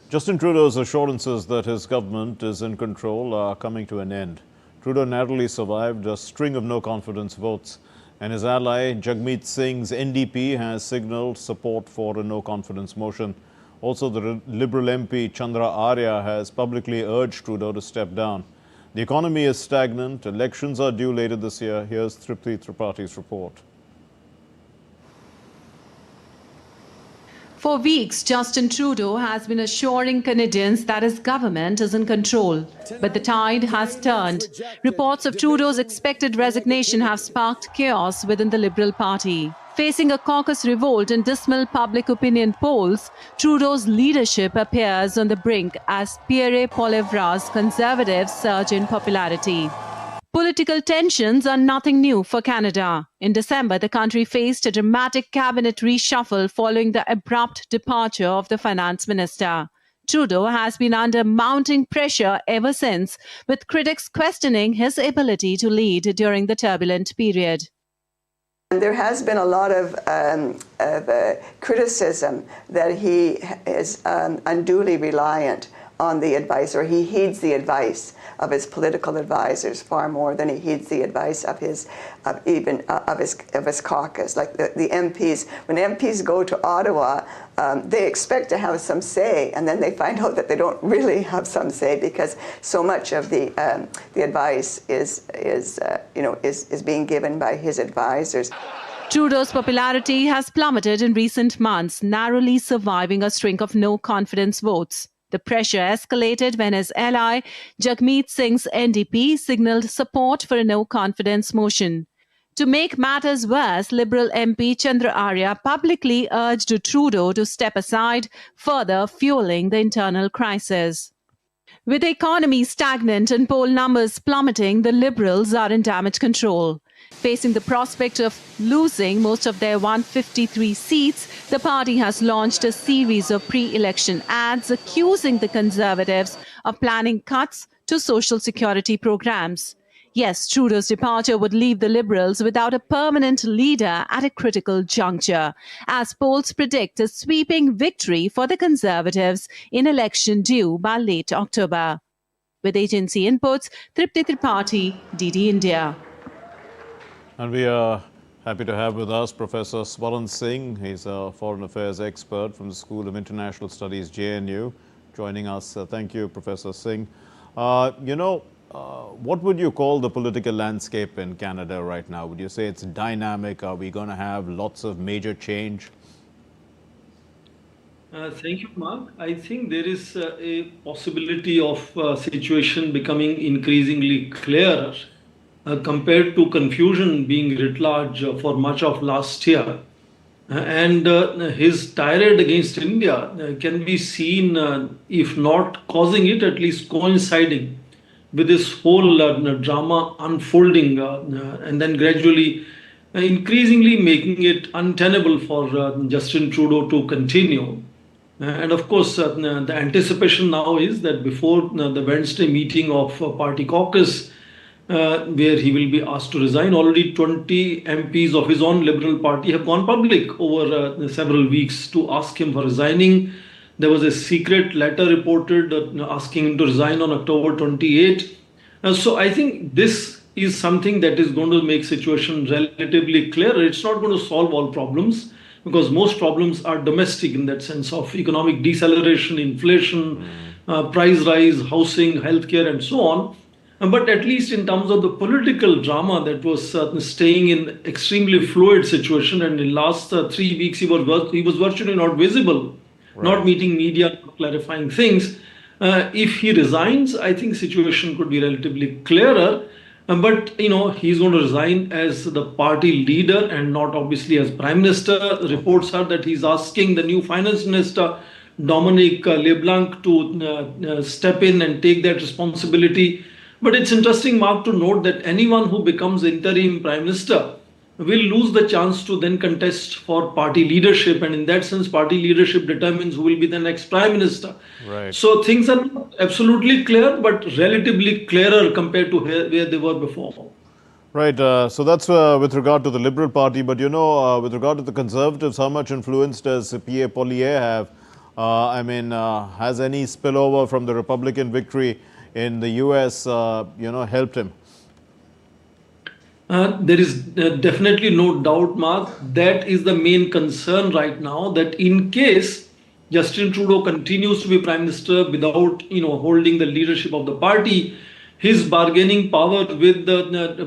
Justin Trudeau's assurances that his government is in control are coming to an end. Trudeau narrowly survived a string of no-confidence votes, and his ally Jagmeet Singh's NDP has signalled support for a no-confidence motion. Also, the Liberal MP Chandra Arya has publicly urged Trudeau to step down. The economy is stagnant. Elections are due later this year. Here's Tripti Tripaঠি's report. For weeks, Justin Trudeau has been assuring Canadians that his government is in control. But the tide has turned. Reports of Trudeau's expected resignation have sparked chaos within the Liberal Party. Facing a caucus revolt and dismal public opinion polls, Trudeau's leadership appears on the brink as Pierre Poilievre's Conservatives surge in popularity. Political tensions are nothing new for Canada. In December, the country faced a dramatic cabinet reshuffle following the abrupt departure of the finance minister. Trudeau has been under mounting pressure ever since, with critics questioning his ability to lead during the turbulent period. There has been a lot of criticism that he is unduly reliant on the advice, or he heeds the advice of his political advisors far more than he heeds the advice of his caucus. Like the MPs, when MPs go to Ottawa, they expect to have some say, and then they find out that they don't really have some say because so much of the advice is being given by his advisors. Trudeau's popularity has plummeted in recent months, narrowly surviving a string of no-confidence votes. The pressure escalated when his ally, Jagmeet Singh's NDP, signalled support for a no-confidence motion. To make matters worse, Liberal MP Chandra Arya publicly urged Trudeau to step aside, further fueling the internal crisis. With the economy stagnant and poll numbers plummeting, the Liberals are in damage control. Facing the prospect of losing most of their 153 seats, the party has launched a series of pre-election ads accusing the Conservatives of planning cuts to social security programs. Yes, Trudeau's departure would leave the Liberals without a permanent leader at a critical juncture, as polls predict a sweeping victory for the Conservatives in election due by late October. With agency inputs, Tripti Tripathi, DD India. And we are happy to have with us Professor Swaran Singh. He's a foreign affairs expert from the School of International Studies, JNU, joining us. Thank you, Professor Singh. What would you call the political landscape in Canada right now? Would you say it's dynamic? Are we going to have lots of major change? Thank you, Mark. I think there is a possibility of situation becoming increasingly clearer compared to confusion being writ large for much of last year. And his tirade against India can be seen, if not causing it, at least coinciding with this whole drama unfolding and then gradually increasingly making it untenable for Justin Trudeau to continue. And of course, the anticipation now is that before the Wednesday meeting of party caucus, where he will be asked to resign, already 20 MPs of his own Liberal Party have gone public over several weeks to ask him for resigning. There was a secret letter reported asking him to resign on October 28. So I think this is something that is going to make situation relatively clearer. It's not going to solve all problems because most problems are domestic in that sense of economic deceleration, inflation, price rise, housing, healthcare, and so on. But at least in terms of the political drama that was staying in extremely fluid situation, and in last 3 weeks he was virtually not visible, not meeting media, clarifying things. If he resigns, I think situation could be relatively clearer. But he's going to resign as the party leader and not obviously as Prime Minister. Reports are that he's asking the new Finance Minister Dominic LeBlanc to step in and take that responsibility. But it's interesting, Mark, to note that anyone who becomes interim Prime Minister will lose the chance to then contest for party leadership. And in that sense, party leadership determines who will be the next Prime Minister. Right. So things are not absolutely clear, but relatively clearer compared to where they were before. Right. So that's with regard to the Liberal Party. But, with regard to the Conservatives, how much influence does Pierre Poilievre have Has any spillover from the Republican victory in the US, helped him? There is definitely no doubt, Mark. That is the main concern right now, that in case Justin Trudeau continues to be Prime Minister without, holding the leadership of the party, his bargaining power with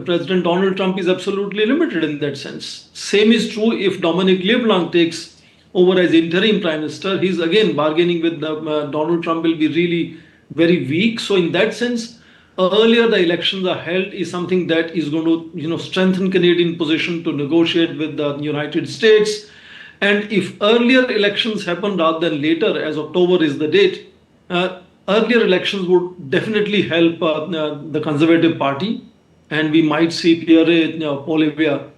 President Donald Trump is absolutely limited in that sense. Same is true if Dominic LeBlanc takes over as interim Prime Minister. His again bargaining with Donald Trump will be really very weak. So in that sense, earlier the elections are held is something that is going to strengthen Canadian position to negotiate with the United States. And if earlier elections happen rather than later, as October is the date, earlier elections would definitely help the Conservative Party, and we might see Pierre Poilievre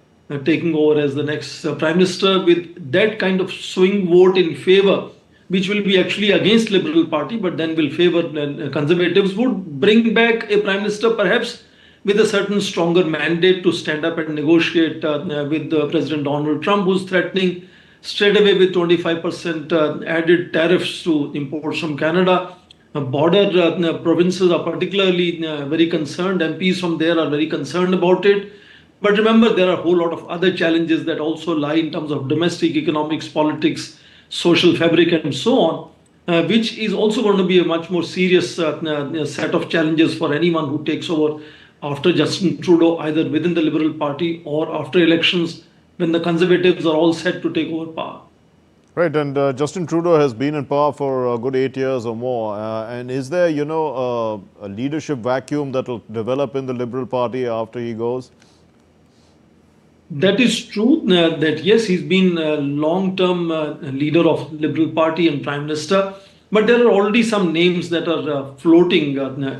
taking over as the next Prime Minister with that kind of swing vote in favor, which will be actually against Liberal Party, but then will favor Conservatives, would bring back a Prime Minister perhaps with a certain stronger mandate to stand up and negotiate with President Donald Trump, who's threatening straight away with 25% added tariffs to imports from Canada. Border provinces are particularly very concerned. MPs from there are very concerned about it. But remember, there are a whole lot of other challenges that also lie in terms of domestic economics, politics, social fabric, and so on, which is also going to be a much more serious set of challenges for anyone who takes over after Justin Trudeau, either within the Liberal Party or after elections when the Conservatives are all set to take over power. Right, and Justin Trudeau has been in power for a good 8 years or more. And is there, a leadership vacuum that will develop in the Liberal Party after he goes? That is true, that yes, he's been a long-term leader of Liberal Party and Prime Minister. But there are already some names that are floating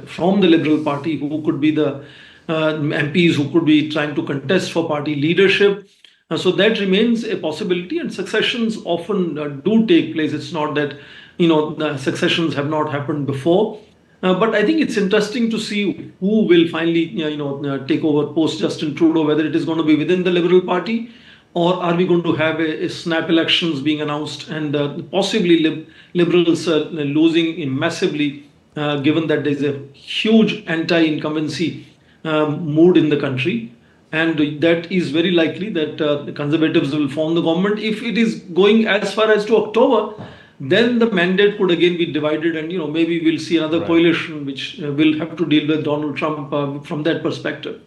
from the Liberal Party who could be the MPs who could be trying to contest for party leadership. So that remains a possibility, and successions often do take place. It's not that, the successions have not happened before. But I think it's interesting to see who will finally, take over post Justin Trudeau, whether it is going to be within the Liberal Party, or are we going to have a snap elections being announced and possibly Liberals losing massively, given that there's a huge anti-incumbency mood in the country. And that is very likely that the Conservatives will form the government. If it is going as far as to October, then the mandate could again be divided, and maybe we'll see another coalition which will have to deal with Donald Trump from that perspective.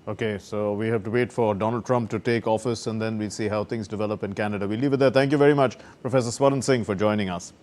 Okay, so we have to wait for Donald Trump to take office, and then we'll see how things develop in Canada. We'll leave it there. Thank you very much, Professor Swaran Singh, for joining us.